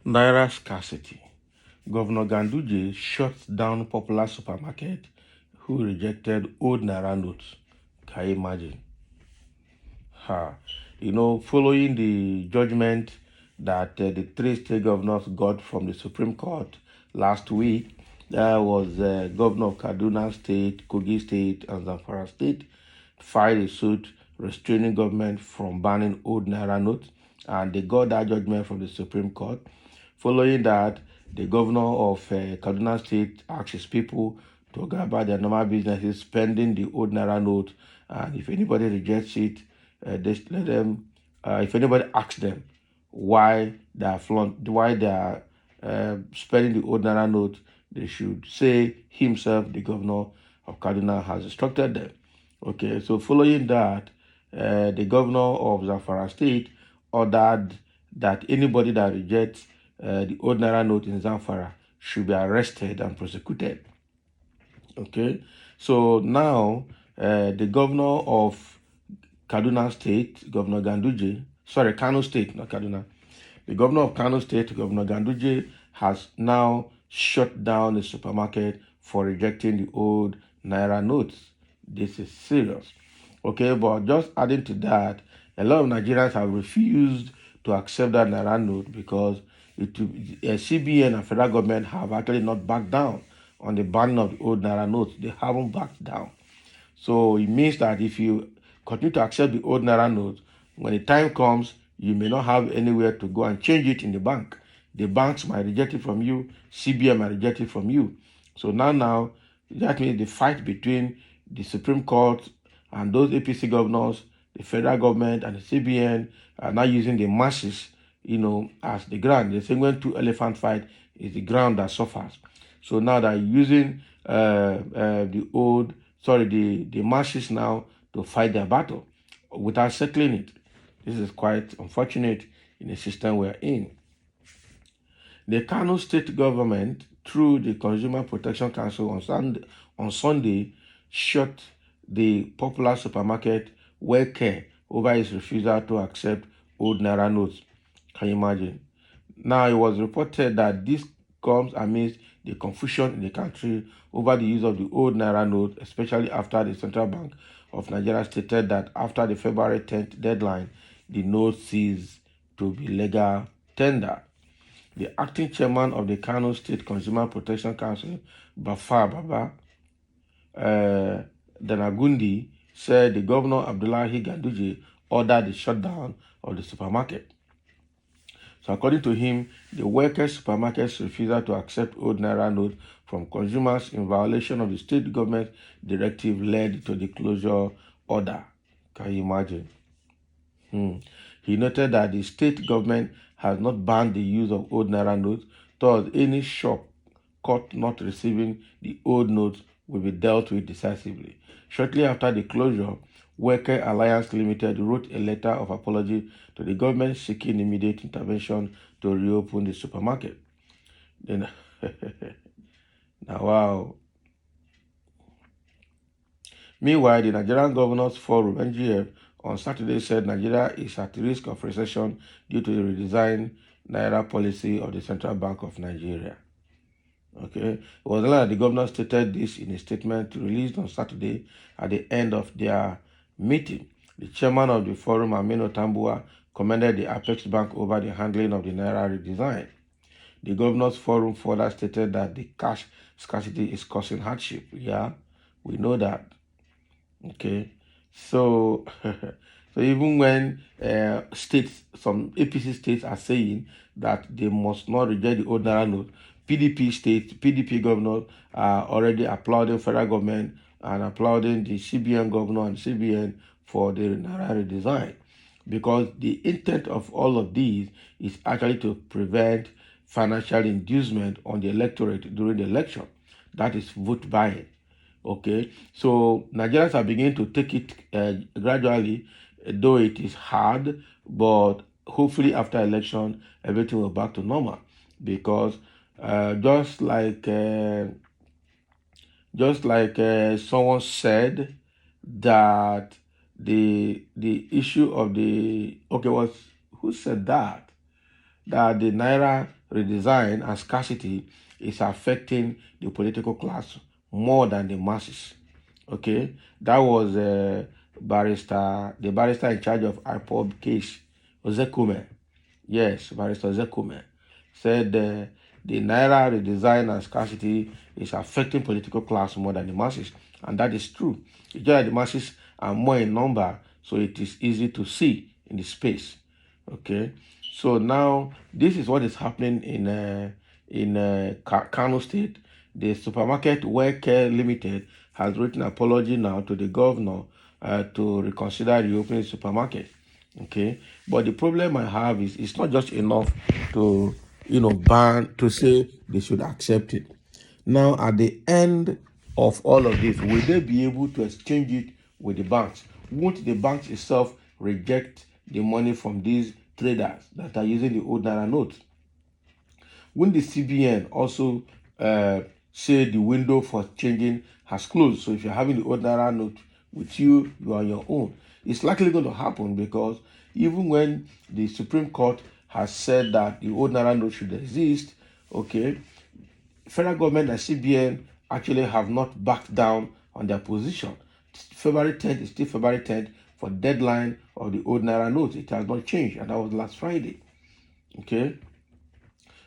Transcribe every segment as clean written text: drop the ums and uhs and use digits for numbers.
Naira scarcity. Governor Ganduje shuts down popular supermarket who rejected old Naira notes. Can you imagine? Following the judgment that the three state governors got from the Supreme Court last week, there was Governor of Kaduna State, Kogi State, and Zamfara State filed a suit restraining government from banning old Naira notes, and they got that judgment from the Supreme Court. Following that, the governor of Kaduna State asked his people to go about their normal businesses, spending the old Naira note, and if anybody rejects it, just let them. If anybody asks them why they are spending the old Naira note, they should say himself, the governor of Kaduna, has instructed them. Okay, so following that, the governor of Zamfara State ordered that anybody that rejects the old Naira note in Zamfara should be arrested and prosecuted. Okay, so now the governor of Kaduna State, Governor Kano State, not Kaduna. The governor of Kano State, Governor Ganduje, has now shut down the supermarket for rejecting the old Naira notes. This is serious. Okay, but just adding to that, a lot of Nigerians have refused to accept that Naira note because CBN and federal government have actually not backed down on the banning of the old Naira notes. They haven't backed down. So it means that if you continue to accept the old Naira note, when the time comes, you may not have anywhere to go and change it in the bank. The banks might reject it from you, CBN might reject it from you. So now, that means the fight between the Supreme Court and those APC governors, the federal government and the CBN are now using the masses, as the ground. They say when two elephants fight, it's the ground that suffers. So now they're using the masses now to fight their battle without settling it. This is quite unfortunate in the system we're in. The Kano state government, through the Consumer Protection Council on Sunday, shut the popular supermarket Wellcare over its refusal to accept old Naira notes. Can you imagine? Now, it was reported that this comes amidst the confusion in the country over the use of the old Naira note, especially after the Central Bank of Nigeria stated that after the February 10th deadline, the note ceased to be legal tender. The acting chairman of the Kano State Consumer Protection Council, Baba Danagundi, said the governor Abdullahi Ganduje ordered the shutdown of the supermarket. So according to him, the Wellcare supermarket's refusal to accept old Naira notes from consumers in violation of the state government directive led to the closure order. Can you imagine? He noted that the state government has not banned the use of old Naira notes, thus any shop caught not receiving the old notes will be dealt with decisively. Shortly after the closure, Wellcare Alliance Limited wrote a letter of apology to the government seeking immediate intervention to reopen the supermarket. Then, now, wow. Meanwhile, the Nigerian Governors Forum, NGF, on Saturday said Nigeria is at risk of recession due to the redesigned Naira policy of the Central Bank of Nigeria. Okay, it was like the governor stated this in a statement released on Saturday at the end of their meeting. The chairman of the forum, Amino Tambua, commended the Apex Bank over the handling of the Naira redesign. The governors forum further stated that the cash scarcity is causing hardship. Yeah, we know that. Okay, so so even when some APC states are saying that they must not reject the old Naira note, PDP governors are already applauding federal government and applauding the CBN governor and CBN for the Naira redesign, because the intent of all of these is actually to prevent financial inducement on the electorate during the election. That is vote buying. Okay, so Nigerians are beginning to take it gradually, though it is hard, but hopefully after election, everything will back to normal, because just like someone said that the issue of the who said that the Naira redesign and scarcity is affecting the political class more than the masses. Okay, that was the barrister in charge of IPOB case, Ozekume. Yes, Barrister Ozekume said the Naira redesign and scarcity is affecting political class more than the masses, and that is true. It's just that the masses are more in number, so it is easy to see in the space. Okay, so now this is what is happening in Kano State. The supermarket Wellcare Limited has written an apology now to the governor to reconsider reopening the supermarket. Okay, but the problem I have is it's not just enough to ban, to say they should accept it. Now at the end of all of this, will they be able to exchange it with the banks? Won't the banks itself reject the money from these traders that are using the old Naira notes? Won't the CBN also say the window for changing has closed? So if you're having the old Naira note with you, you are on your own. It's likely going to happen because even when the Supreme Court has said that the old Naira note should exist, okay, federal government and CBN actually have not backed down on their position. February 10th is still February 10th for deadline of the old Naira note. It has not changed, and that was last Friday. Okay.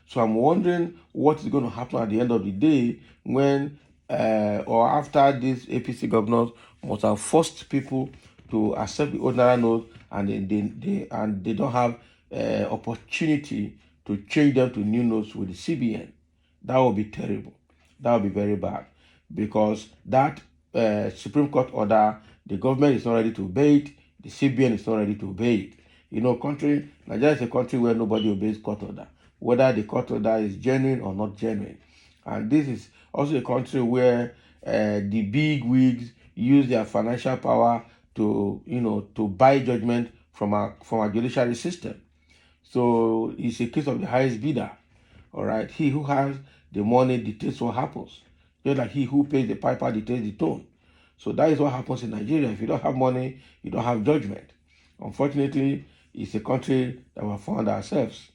So I'm wondering what is going to happen at the end of the day when or after these APC governors must have forced people to accept the old Naira note, and they don't have opportunity to change them to new notes with the CBN. That would be terrible. That would be very bad, because that Supreme Court order, the government is not ready to obey it. The CBN is not ready to obey it. Nigeria is a country where nobody obeys court order, whether the court order is genuine or not genuine. And this is also a country where the big wigs use their financial power to buy judgment from our judiciary system. So it's a case of the highest bidder. All right, he who has the money dictates what happens. Just like he who pays the piper dictates the tone. So that is what happens in Nigeria. If you don't have money, you don't have judgment. Unfortunately, it's a country that we found ourselves.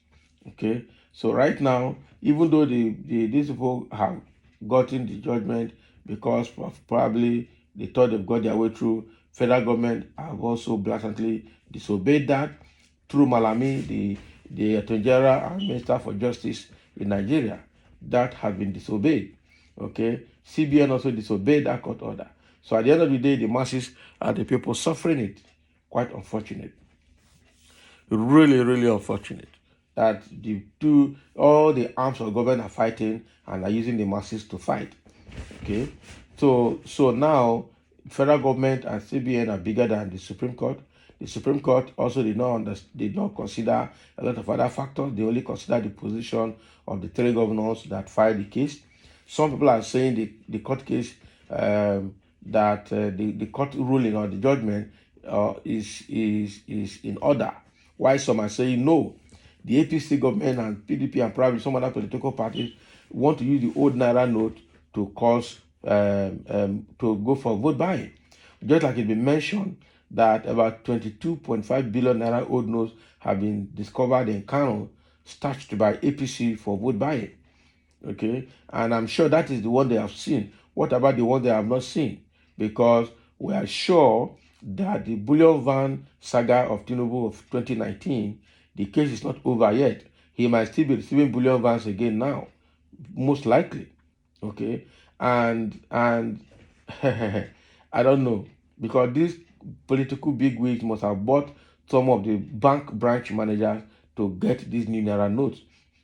Okay, so right now, even though these people have gotten the judgment because probably they thought they've got their way through, federal government have also blatantly disobeyed that through Malami, the Attorney General and Minister for Justice in Nigeria. That has been disobeyed. Okay, CBN also disobeyed that court order. So at the end of the day, the masses are the people suffering it. Quite unfortunate. Really, really unfortunate that all the arms of government are fighting and are using the masses to fight. Okay, so now federal government and CBN are bigger than the Supreme Court. The Supreme Court also did not consider a lot of other factors. They only consider the position of the three governors that filed the case. Some people are saying the court case that the court ruling or the judgment is in order. Why some are saying no. The APC government and PDP and probably some other political parties want to use the old Naira note to cause to go for vote buying. Just like it been mentioned that about 22.5 billion Naira old notes have been discovered in Kano, stashed by APC for vote buying. Okay, and I'm sure that is the one they have seen. What about the one they have not seen? Because we are sure that the bullion van saga of Tinubu of 2019, the case is not over yet. He might still be receiving bullion vans again now, most likely. Okay, and I don't know, because these political bigwigs must have bought some of the bank branch managers to get these new Naira notes.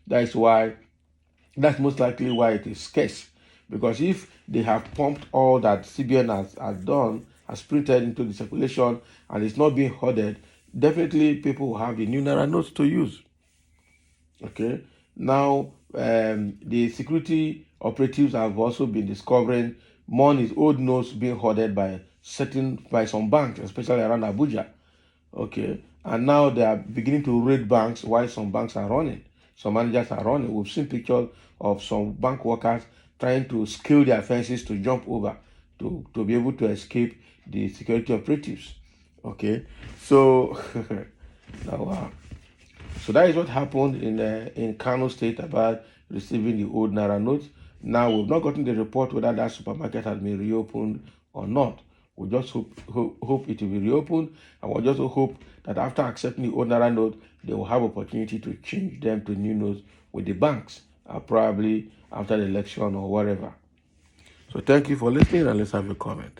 That's most likely why it is scarce. Because if they have pumped all that CBN has done, has printed into the circulation, and it's not being hoarded, definitely people will have the new Naira notes to use. Okay. Now, the security operatives have also been discovering money, old notes being hoarded by some banks, especially around Abuja. Okay. And now they are beginning to raid banks while some banks are running. Some managers are running. We've seen pictures of some bank workers trying to scale their fences to jump over to be able to escape the security operatives. Okay, so now, so that is what happened in Kano State about receiving the old Naira notes. Now we've not gotten the report whether that supermarket has been reopened or not. We just hope it will be reopened, and we just hope that after accepting the old Naira note, they will have opportunity to change them to new notes with the banks, probably after the election or whatever. So thank you for listening, and let's have a comment.